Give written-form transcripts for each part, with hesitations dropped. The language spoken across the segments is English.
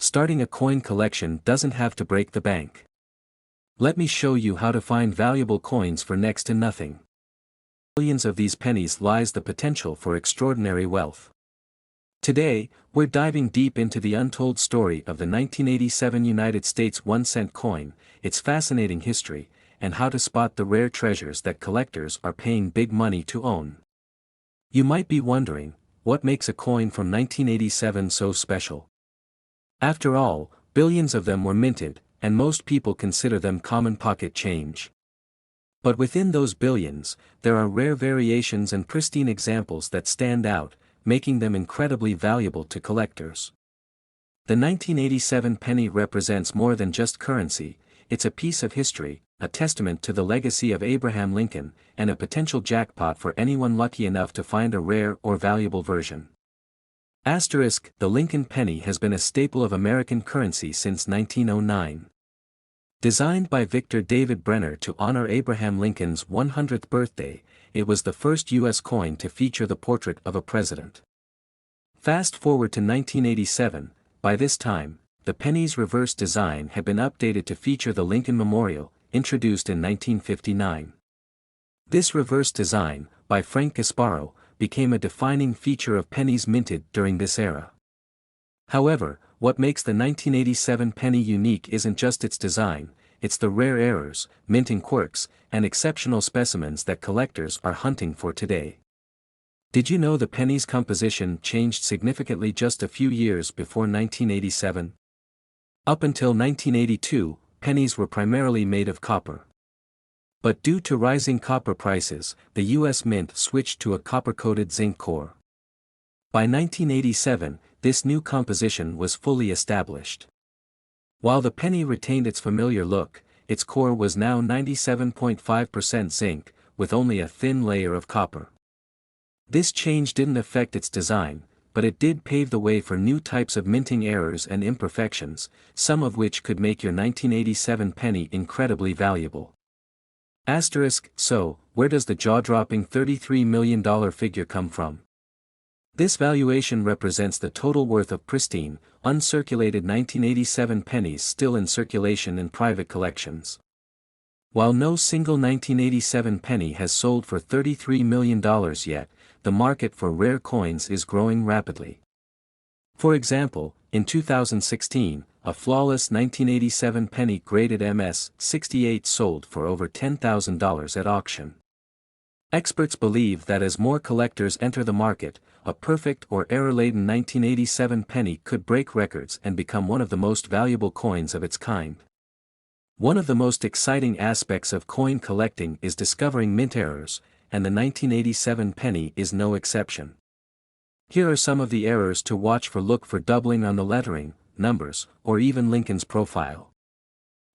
starting a coin collection doesn't have to break the bank. Let me show you how to find valuable coins for next to nothing. Billions of these pennies lies the potential for extraordinary wealth. Today, we're diving deep into the untold story of the 1987 United States 1-cent coin, its fascinating history, and how to spot the rare treasures that collectors are paying big money to own. You might be wondering, what makes a coin from 1987 so special? After all, billions of them were minted, and most people consider them common pocket change. But within those billions, there are rare variations and pristine examples that stand out, making them incredibly valuable to collectors. The 1987 penny represents more than just currency, it's a piece of history, a testament to the legacy of Abraham Lincoln, and a potential jackpot for anyone lucky enough to find a rare or valuable version. Asterisk, the Lincoln penny has been a staple of American currency since 1909. Designed by Victor David Brenner to honor Abraham Lincoln's 100th birthday, it was the first U.S. coin to feature the portrait of a president. Fast forward to 1987, by this time, the penny's reverse design had been updated to feature the Lincoln Memorial, introduced in 1959. This reverse design, by Frank Gasparo, became a defining feature of pennies minted during this era. However, what makes the 1987 penny unique isn't just its design, it's the rare errors, minting quirks, and exceptional specimens that collectors are hunting for today. Did you know the penny's composition changed significantly just a few years before 1987? Up until 1982, pennies were primarily made of copper. But due to rising copper prices, the U.S. Mint switched to a copper-coated zinc core. By 1987, this new composition was fully established. While the penny retained its familiar look, its core was now 97.5% zinc, with only a thin layer of copper. This change didn't affect its design, but it did pave the way for new types of minting errors and imperfections, some of which could make your 1987 penny incredibly valuable. Asterisk, so, where does the jaw-dropping $33 million figure come from? This valuation represents the total worth of pristine, uncirculated 1987 pennies still in circulation in private collections. While no single 1987 penny has sold for $33 million yet, the market for rare coins is growing rapidly. For example, in 2016, a flawless 1987 penny graded MS-68 sold for over $10,000 at auction. Experts believe that as more collectors enter the market, a perfect or error-laden 1987 penny could break records and become one of the most valuable coins of its kind. One of the most exciting aspects of coin collecting is discovering mint errors, and the 1987 penny is no exception. Here are some of the errors to watch for. Look for doubling on the lettering, numbers, or even Lincoln's profile.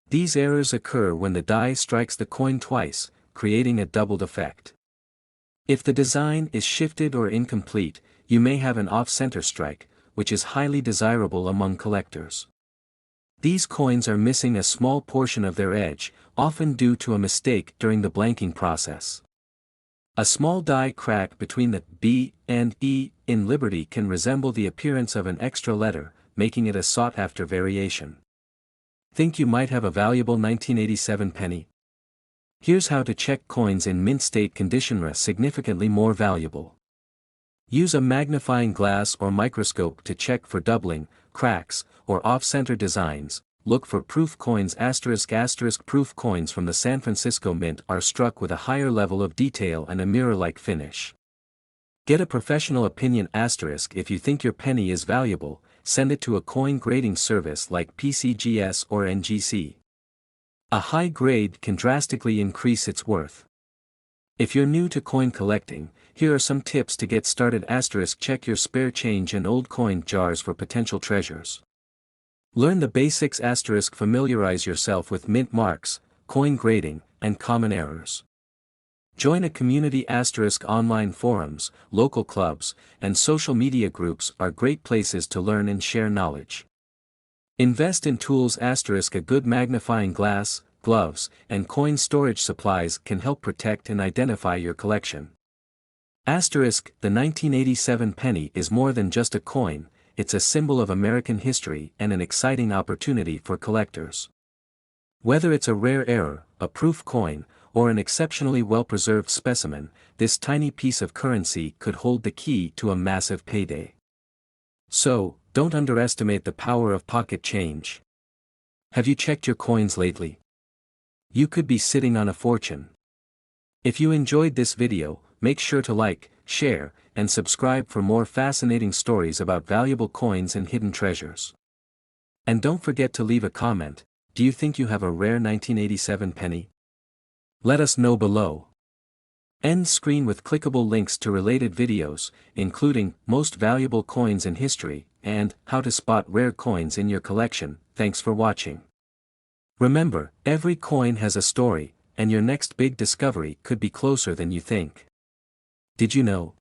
These errors occur when the die strikes the coin twice, creating a doubled effect. If the design is shifted or incomplete, you may have an off-center strike, which is highly desirable among collectors. These coins are missing a small portion of their edge, often due to a mistake during the blanking process. A small die crack between the B and E in Liberty can resemble the appearance of an extra letter, making it a sought-after variation. Think you might have a valuable 1987 penny? Here's how to check coins in mint state condition. Significantly more valuable. Use a magnifying glass or microscope to check for doubling, cracks, or off-center designs. Look for proof coins. Proof coins from the San Francisco Mint are struck with a higher level of detail and a mirror-like finish. Get a professional opinion. If you think your penny is valuable, send it to a coin grading service like PCGS or NGC. A high grade can drastically increase its worth. If you're new to coin collecting, here are some tips to get started. Check your spare change and old coin jars for potential treasures. Learn the basics. Familiarize yourself with mint marks, coin grading, and common errors. Join a community. Online forums, local clubs, and social media groups are great places to learn and share knowledge. Invest in tools. A good magnifying glass, gloves, and coin storage supplies can help protect and identify your collection. The 1987 penny is more than just a coin, it's a symbol of American history and an exciting opportunity for collectors. Whether it's a rare error, a proof coin, or an exceptionally well-preserved specimen, this tiny piece of currency could hold the key to a massive payday. So, don't underestimate the power of pocket change. Have you checked your coins lately? You could be sitting on a fortune. If you enjoyed this video, make sure to like, share, and subscribe for more fascinating stories about valuable coins and hidden treasures. And don't forget to leave a comment. Do you think you have a rare 1987 penny? Let us know below. End screen with clickable links to related videos, including Most Valuable Coins in History, and How to Spot Rare Coins in Your Collection. Thanks for watching. Remember, every coin has a story, and your next big discovery could be closer than you think. Did you know?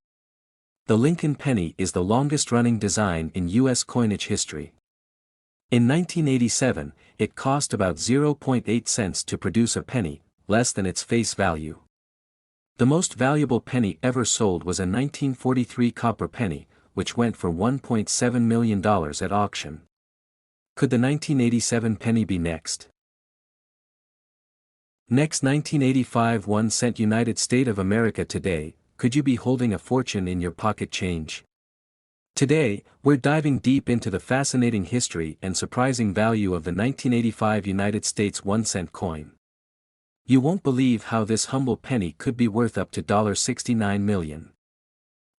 The Lincoln penny is the longest-running design in U.S. coinage history. In 1987, it cost about 0.8 cents to produce a penny, less than its face value. The most valuable penny ever sold was a 1943 copper penny, which went for $1.7 million at auction. Could the 1987 penny be next? Next, 1985 1-cent United States of America. Today, could you be holding a fortune in your pocket change? Today, we're diving deep into the fascinating history and surprising value of the 1985 United States 1-cent coin. You won't believe how this humble penny could be worth up to $69 million.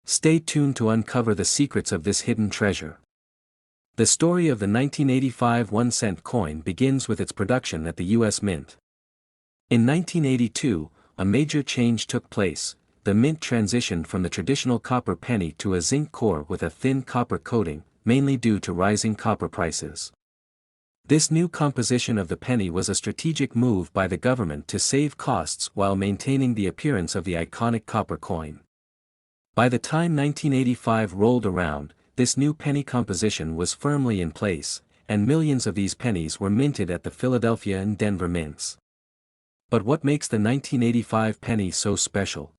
Stay tuned to uncover the secrets of this hidden treasure. The story of the 1985 1-cent coin begins with its production at the U.S. Mint. In 1982, a major change took place. The mint transitioned from the traditional copper penny to a zinc core with a thin copper coating, mainly due to rising copper prices. This new composition of the penny was a strategic move by the government to save costs while maintaining the appearance of the iconic copper coin. By the time 1985 rolled around, this new penny composition was firmly in place, and millions of these pennies were minted at the Philadelphia and Denver mints. But what makes the 1985 penny so special?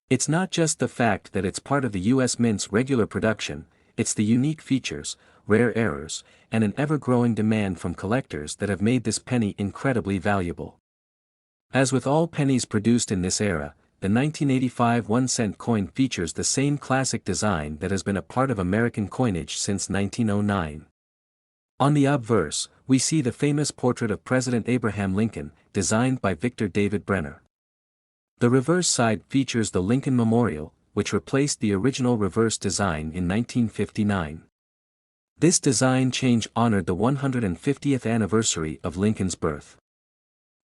It's not just the fact that it's part of the U.S. Mint's regular production, it's the unique features, rare errors, and an ever-growing demand from collectors that have made this penny incredibly valuable. As with all pennies produced in this era, the 1985 1-cent coin features the same classic design that has been a part of American coinage since 1909. On the obverse, we see the famous portrait of President Abraham Lincoln, designed by Victor David Brenner. The reverse side features the Lincoln Memorial, which replaced the original reverse design in 1959. This design change honored the 150th anniversary of Lincoln's birth.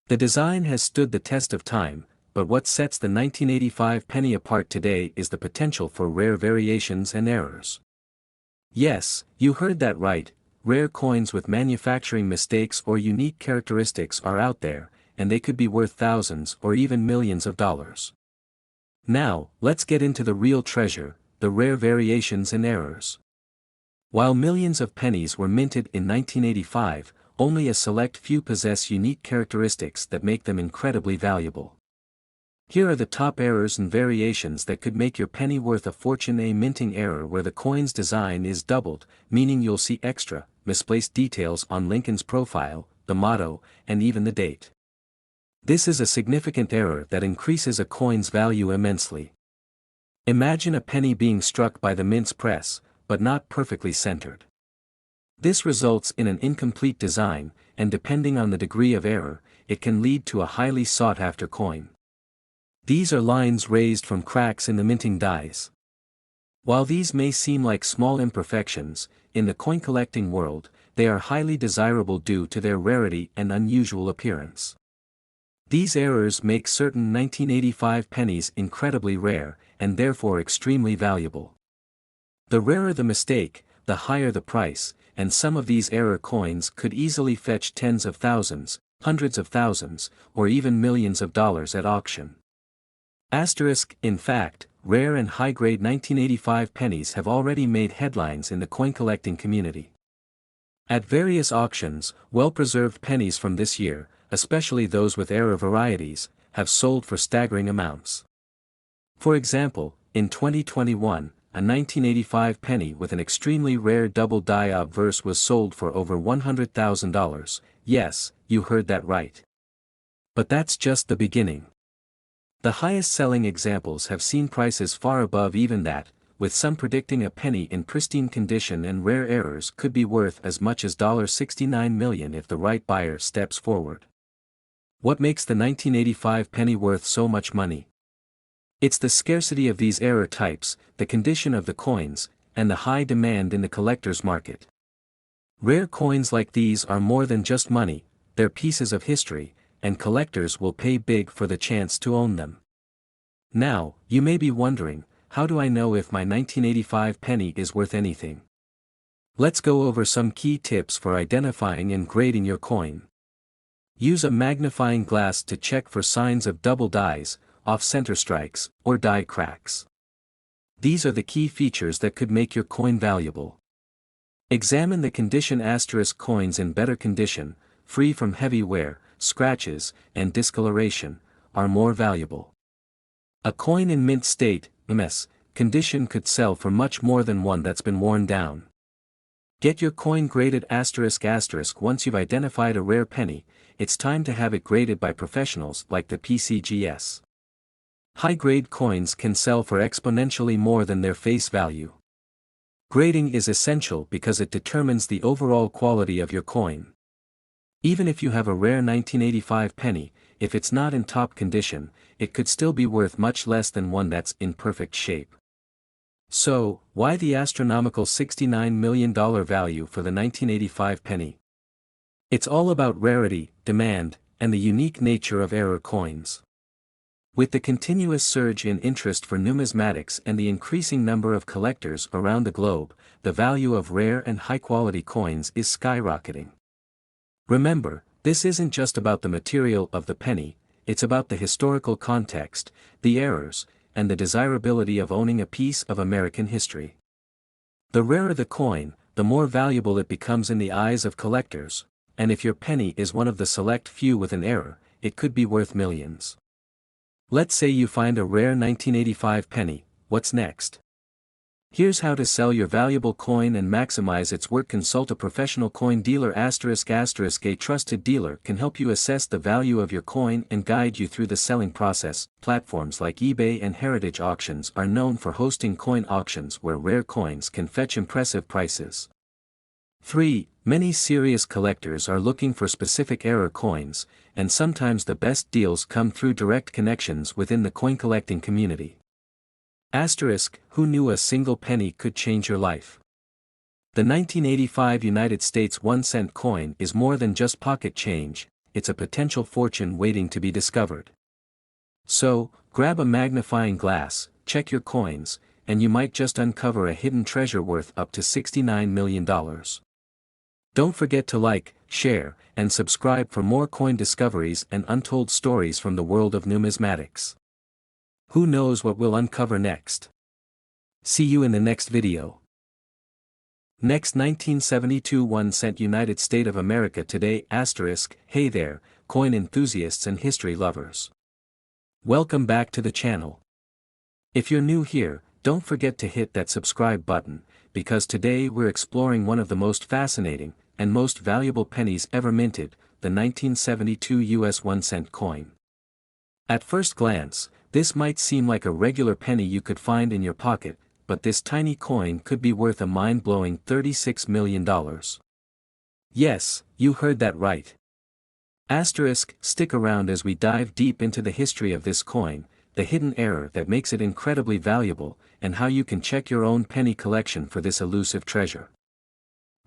The design has stood the test of time, but what sets the 1985 penny apart today is the potential for rare variations and errors. Yes, you heard that right, rare coins with manufacturing mistakes or unique characteristics are out there, and they could be worth thousands or even millions of dollars. Now, let's get into the real treasure, the rare variations and errors. While millions of pennies were minted in 1985, only a select few possess unique characteristics that make them incredibly valuable. Here are the top errors and variations that could make your penny worth a fortune. A minting error where the coin's design is doubled, meaning you'll see extra, misplaced details on Lincoln's profile, the motto, and even the date. This is a significant error that increases a coin's value immensely. Imagine a penny being struck by the mint's press, but not perfectly centered. This results in an incomplete design, and depending on the degree of error, it can lead to a highly sought-after coin. These are lines raised from cracks in the minting dies. While these may seem like small imperfections, in the coin collecting world, they are highly desirable due to their rarity and unusual appearance. These errors make certain 1985 pennies incredibly rare, and therefore extremely valuable. The rarer the mistake, the higher the price, and some of these error coins could easily fetch tens of thousands, hundreds of thousands, or even millions of dollars at auction. In fact, rare and high-grade 1985 pennies have already made headlines in the coin collecting community. At various auctions, well-preserved pennies from this year, especially those with error varieties, have sold for staggering amounts. For example, in 2021, a 1985 penny with an extremely rare double die obverse was sold for over $100,000. Yes, you heard that right. But that's just the beginning. The highest selling examples have seen prices far above even that, with some predicting a penny in pristine condition and rare errors could be worth as much as $69 million if the right buyer steps forward. What makes the 1985 penny worth so much money? It's the scarcity of these error types, the condition of the coins, and the high demand in the collector's market. Rare coins like these are more than just money, they're pieces of history, and collectors will pay big for the chance to own them. Now, you may be wondering, how do I know if my 1985 penny is worth anything? Let's go over some key tips for identifying and grading your coin. Use a magnifying glass to check for signs of double dies, off-center strikes, or die cracks. These are the key features that could make your coin valuable. Examine the condition. Coins in better condition, free from heavy wear, scratches, and discoloration, are more valuable. A coin in mint state, condition could sell for much more than one that's been worn down. Get your coin graded. Once you've identified a rare penny, it's time to have it graded by professionals like the PCGS. High-grade coins can sell for exponentially more than their face value. Grading is essential because it determines the overall quality of your coin. Even if you have a rare 1985 penny, if it's not in top condition, it could still be worth much less than one that's in perfect shape. So, why the astronomical $69 million value for the 1985 penny? It's all about rarity, demand, and the unique nature of error coins. With the continuous surge in interest for numismatics and the increasing number of collectors around the globe, the value of rare and high-quality coins is skyrocketing. Remember, this isn't just about the material of the penny, it's about the historical context, the errors, and the desirability of owning a piece of American history. The rarer the coin, the more valuable it becomes in the eyes of collectors, and if your penny is one of the select few with an error, it could be worth millions. Let's say you find a rare 1985 penny, what's next? Here's how to sell your valuable coin and maximize its worth. Consult a professional coin dealer. A trusted dealer can help you assess the value of your coin and guide you through the selling process. Platforms like eBay and Heritage Auctions are known for hosting coin auctions where rare coins can fetch impressive prices. 3. Many serious collectors are looking for specific error coins, and sometimes the best deals come through direct connections within the coin collecting community. Who knew a single penny could change your life? The 1985 United States 1-cent coin is more than just pocket change, it's a potential fortune waiting to be discovered. So, grab a magnifying glass, check your coins, and you might just uncover a hidden treasure worth up to $69 million. Don't forget to like, share, and subscribe for more coin discoveries and untold stories from the world of numismatics. Who knows what we'll uncover next? See you in the next video. Next, 1972 1-cent United States of America today. Hey there, coin enthusiasts and history lovers. Welcome back to the channel. If you're new here, don't forget to hit that subscribe button, because today we're exploring one of the most fascinating and most valuable pennies ever minted, the 1972 US 1-cent coin. At first glance, this might seem like a regular penny you could find in your pocket, but this tiny coin could be worth a mind-blowing $36 million. Yes, you heard that right. Stick around as we dive deep into the history of this coin, the hidden error that makes it incredibly valuable, and how you can check your own penny collection for this elusive treasure.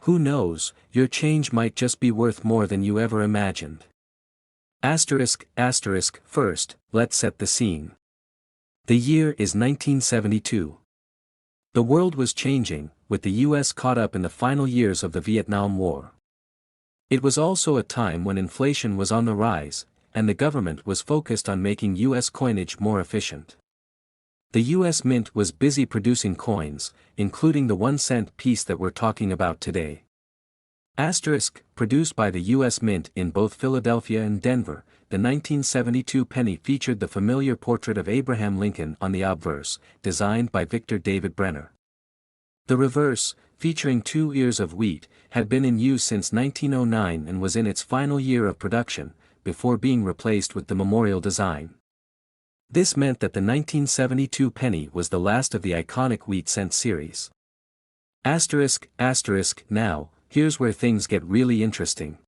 Who knows, your change might just be worth more than you ever imagined. First, let's set the scene. The year is 1972. The world was changing, with the US caught up in the final years of the Vietnam War. It was also a time when inflation was on the rise, and the government was focused on making US coinage more efficient. The US Mint was busy producing coins, including the 1-cent piece that we're talking about today. Produced by the US Mint in both Philadelphia and Denver, the 1972 penny featured the familiar portrait of Abraham Lincoln on the obverse, designed by Victor David Brenner. The reverse, featuring 2 ears of wheat, had been in use since 1909 and was in its final year of production, before being replaced with the memorial design. This meant that the 1972 penny was the last of the iconic wheat cent series. Now, here's where things get really interesting.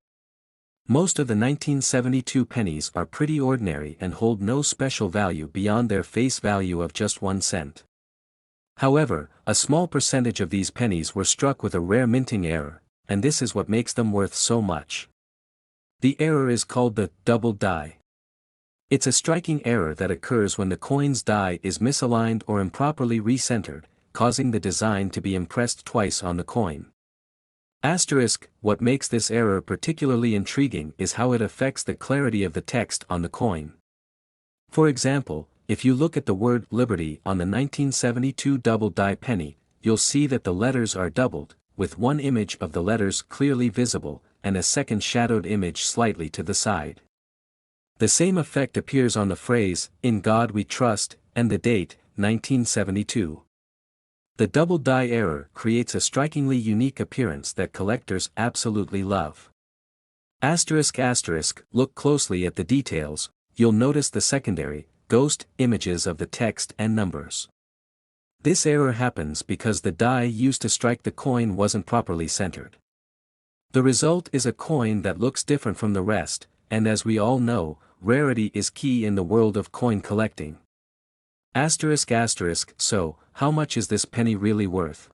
Most of the 1972 pennies are pretty ordinary and hold no special value beyond their face value of just 1 cent. However, a small percentage of these pennies were struck with a rare minting error, and this is what makes them worth so much. The error is called the doubled die. It's a striking error that occurs when the coin's die is misaligned or improperly recentered, causing the design to be impressed twice on the coin. What makes this error particularly intriguing is how it affects the clarity of the text on the coin. For example, if you look at the word Liberty on the 1972 double die penny, you'll see that the letters are doubled, with one image of the letters clearly visible, and a second shadowed image slightly to the side. The same effect appears on the phrase, "In God We Trust," and the date, 1972. The double die error creates a strikingly unique appearance that collectors absolutely love. Look closely at the details, you'll notice the secondary, ghost images of the text and numbers. This error happens because the die used to strike the coin wasn't properly centered. The result is a coin that looks different from the rest, and as we all know, rarity is key in the world of coin collecting. So, how much is this penny really worth?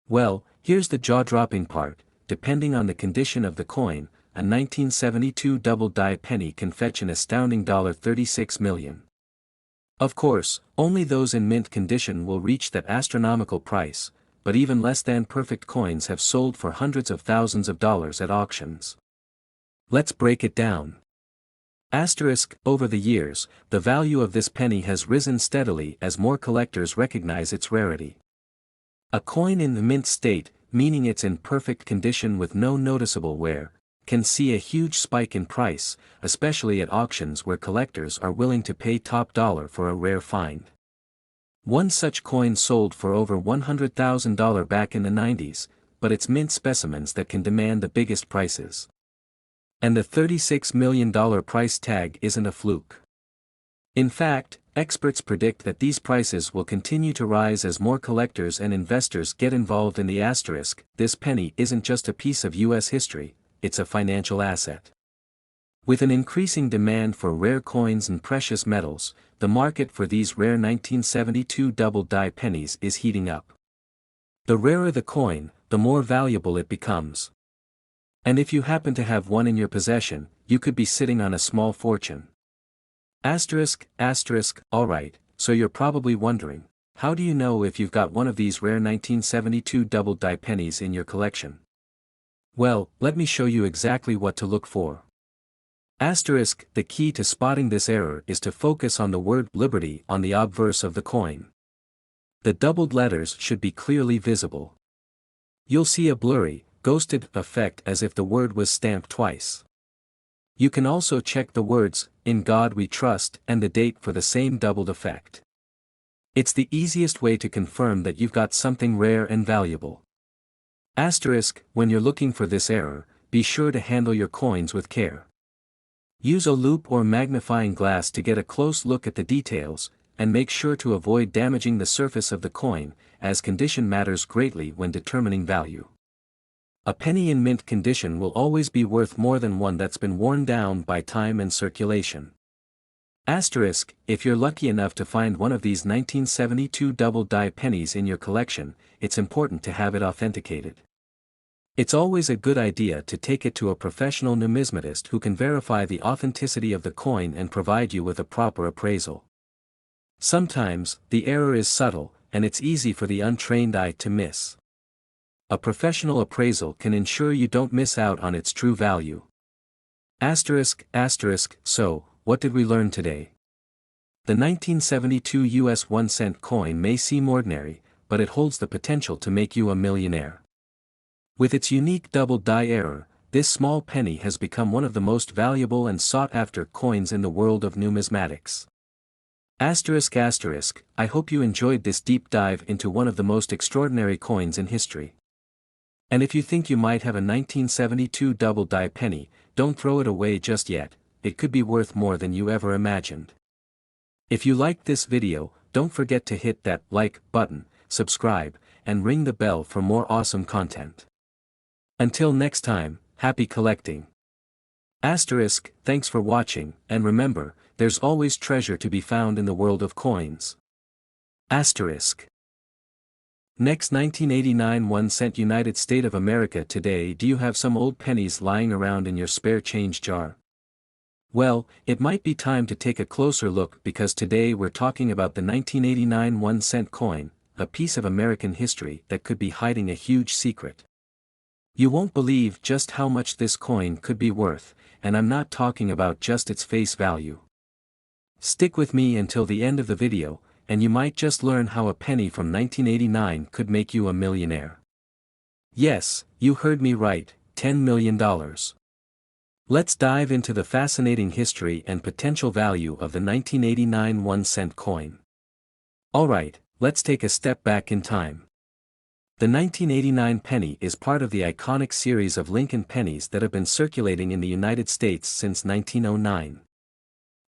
Well, here's the jaw-dropping part. Depending on the condition of the coin, a 1972 double die penny can fetch an astounding $36 million. Of course, only those in mint condition will reach that astronomical price, but even less than perfect coins have sold for hundreds of thousands of dollars at auctions. Let's break it down. Over the years, the value of this penny has risen steadily as more collectors recognize its rarity. A coin in the mint state, meaning it's in perfect condition with no noticeable wear, can see a huge spike in price, especially at auctions where collectors are willing to pay top dollar for a rare find. One such coin sold for over $100,000 back in the 90s, but it's mint specimens that can demand the biggest prices. And the $36 million price tag isn't a fluke. In fact, experts predict that these prices will continue to rise as more collectors and investors get involved in the asterisk. This penny isn't just a piece of U.S. history, it's a financial asset. With an increasing demand for rare coins and precious metals, the market for these rare 1972 double die pennies is heating up. The rarer the coin, the more valuable it becomes. And if you happen to have one in your possession, you could be sitting on a small fortune. Alright, so you're probably wondering, how do you know if you've got one of these rare 1972 double die pennies in your collection? Well, let me show you exactly what to look for. The key to spotting this error is to focus on the word Liberty on the obverse of the coin. The doubled letters should be clearly visible. You'll see a blurry, ghosted effect as if the word was stamped twice. You can also check the words, "In God We Trust," and the date for the same doubled effect. It's the easiest way to confirm that you've got something rare and valuable. When you're looking for this error, be sure to handle your coins with care. Use a loupe or magnifying glass to get a close look at the details, and make sure to avoid damaging the surface of the coin, as condition matters greatly when determining value. A penny in mint condition will always be worth more than one that's been worn down by time and circulation. If you're lucky enough to find one of these 1972 double die pennies in your collection, it's important to have it authenticated. It's always a good idea to take it to a professional numismatist who can verify the authenticity of the coin and provide you with a proper appraisal. Sometimes, the error is subtle, and it's easy for the untrained eye to miss. A professional appraisal can ensure you don't miss out on its true value. So, what did we learn today? The 1972 US 1 cent coin may seem ordinary, but it holds the potential to make you a millionaire. With its unique double die error, this small penny has become one of the most valuable and sought-after coins in the world of numismatics. Asterisk asterisk, I hope you enjoyed this deep dive into one of the most extraordinary coins in history. And if you think you might have a 1972 double die penny, don't throw it away just yet, it could be worth more than you ever imagined. If you liked this video, don't forget to hit that like button, subscribe, and ring the bell for more awesome content. Until next time, happy collecting. Asterisk, thanks for watching, and remember, there's always treasure to be found in the world of coins. Asterisk. Next 1989 1 cent United States of America today. Do you have some old pennies lying around in your spare change jar? Well, it might be time to take a closer look because today we're talking about the 1989 1 cent coin, a piece of American history that could be hiding a huge secret. You won't believe just how much this coin could be worth, and I'm not talking about just its face value. Stick with me until the end of the video, and you might just learn how a penny from 1989 could make you a millionaire. Yes, you heard me right, $10 million. Let's dive into the fascinating history and potential value of the 1989 1 cent coin. Alright, let's take a step back in time. The 1989 penny is part of the iconic series of Lincoln pennies that have been circulating in the United States since 1909.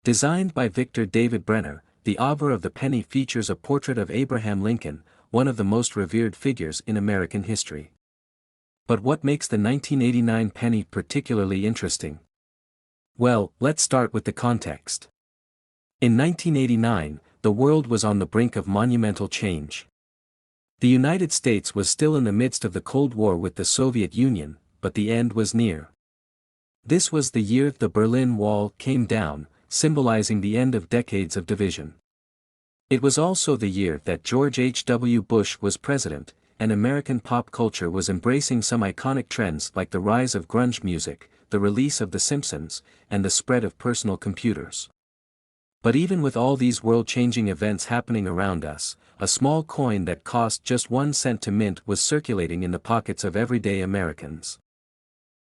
Designed by Victor David Brenner, the obverse of the penny features a portrait of Abraham Lincoln, one of the most revered figures in American history. But what makes the 1989 penny particularly interesting? Well, let's start with the context. In 1989, the world was on the brink of monumental change. The United States was still in the midst of the Cold War with the Soviet Union, but the end was near. This was the year the Berlin Wall came down, symbolizing the end of decades of division. It was also the year that George H.W. Bush was president, and American pop culture was embracing some iconic trends like the rise of grunge music, the release of The Simpsons, and the spread of personal computers. But even with all these world-changing events happening around us, a small coin that cost just 1 cent to mint was circulating in the pockets of everyday Americans.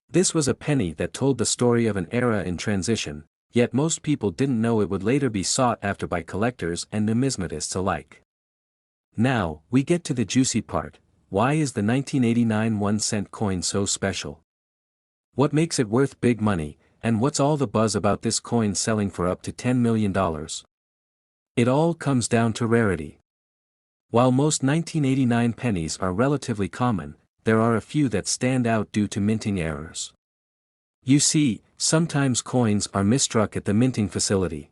This was a penny that told the story of an era in transition, yet most people didn't know it would later be sought after by collectors and numismatists alike. Now, we get to the juicy part. Why is the 1989 1 cent coin so special? What makes it worth big money, and what's all the buzz about this coin selling for up to $10 million? It all comes down to rarity. While most 1989 pennies are relatively common, there are a few that stand out due to minting errors. You see, sometimes coins are misstruck at the minting facility.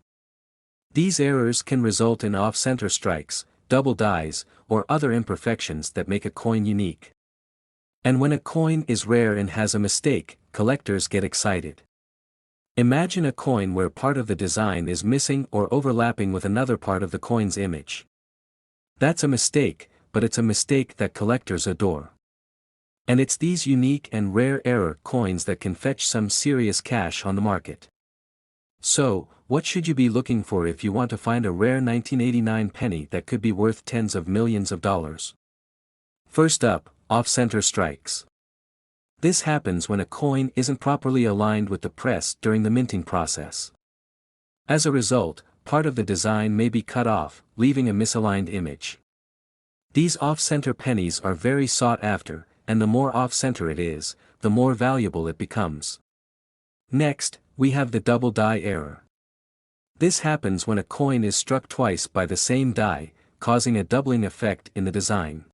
These errors can result in off-center strikes, double dies, or other imperfections that make a coin unique. And when a coin is rare and has a mistake, collectors get excited. Imagine a coin where part of the design is missing or overlapping with another part of the coin's image. That's a mistake, but it's a mistake that collectors adore. And it's these unique and rare error coins that can fetch some serious cash on the market. So, what should you be looking for if you want to find a rare 1989 penny that could be worth tens of millions of dollars? First up, off-center strikes. This happens when a coin isn't properly aligned with the press during the minting process. As a result, part of the design may be cut off, leaving a misaligned image. These off-center pennies are very sought after, and the more off-center it is, the more valuable it becomes. Next, we have the double die error. This happens when a coin is struck twice by the same die, causing a doubling effect in the design.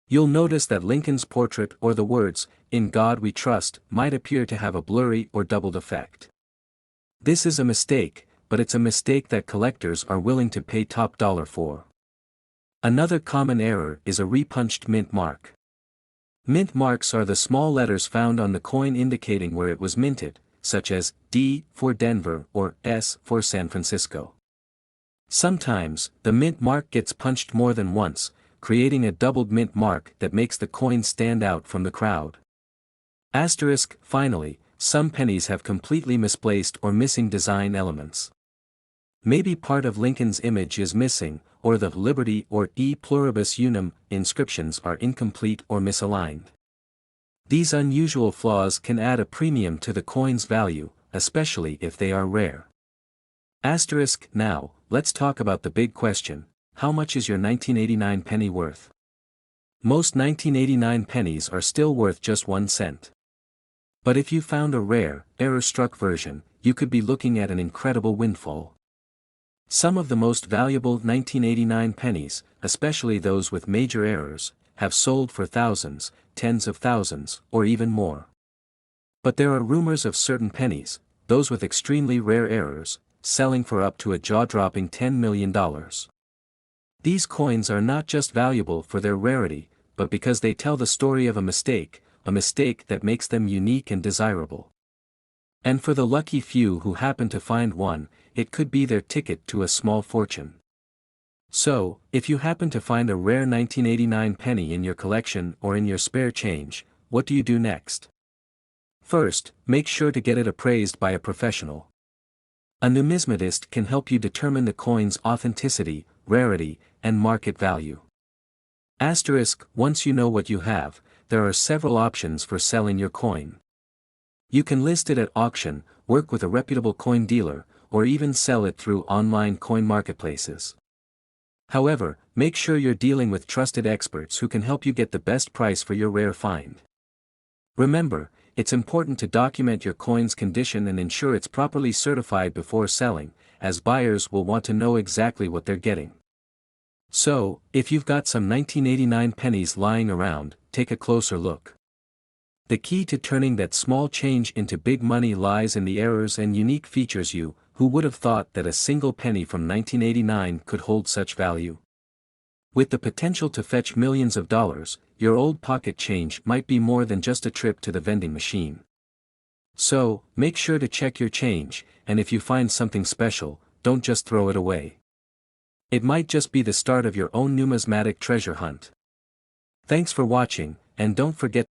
You'll notice that Lincoln's portrait or the words, "In God We Trust," might appear to have a blurry or doubled effect. This is a mistake, but it's a mistake that collectors are willing to pay top dollar for. Another common error is a repunched mint mark. Mint marks are the small letters found on the coin indicating where it was minted, such as D for Denver or S for San Francisco. Sometimes, the mint mark gets punched more than once, creating a doubled mint mark that makes the coin stand out from the crowd. Asterisk, finally, some pennies have completely misplaced or missing design elements. Maybe part of Lincoln's image is missing, or the Liberty or E pluribus unum inscriptions are incomplete or misaligned. These unusual flaws can add a premium to the coin's value, especially if they are rare. Asterisk, now, let's talk about the big question: how much is your 1989 penny worth? Most 1989 pennies are still worth just 1 cent. But if you found a rare, error-struck version, you could be looking at an incredible windfall. Some of the most valuable 1989 pennies, especially those with major errors, have sold for thousands, tens of thousands, or even more. But there are rumors of certain pennies, those with extremely rare errors, selling for up to a jaw-dropping $10 million. These coins are not just valuable for their rarity, but because they tell the story of a mistake that makes them unique and desirable. And for the lucky few who happen to find one, it could be their ticket to a small fortune. So, if you happen to find a rare 1989 penny in your collection or in your spare change, what do you do next? First, make sure to get it appraised by a professional. A numismatist can help you determine the coin's authenticity, rarity, and market value. Once you know what you have, there are several options for selling your coin. You can list it at auction, work with a reputable coin dealer, or even sell it through online coin marketplaces. However, make sure you're dealing with trusted experts who can help you get the best price for your rare find. Remember, it's important to document your coin's condition and ensure it's properly certified before selling, as buyers will want to know exactly what they're getting. So, if you've got some 1989 pennies lying around, take a closer look. The key to turning that small change into big money lies in the errors and unique features. Who would have thought that a single penny from 1989 could hold such value? With the potential to fetch millions of dollars, your old pocket change might be more than just a trip to the vending machine. So, make sure to check your change, and if you find something special, don't just throw it away. It might just be the start of your own numismatic treasure hunt. Thanks for watching, and don't forget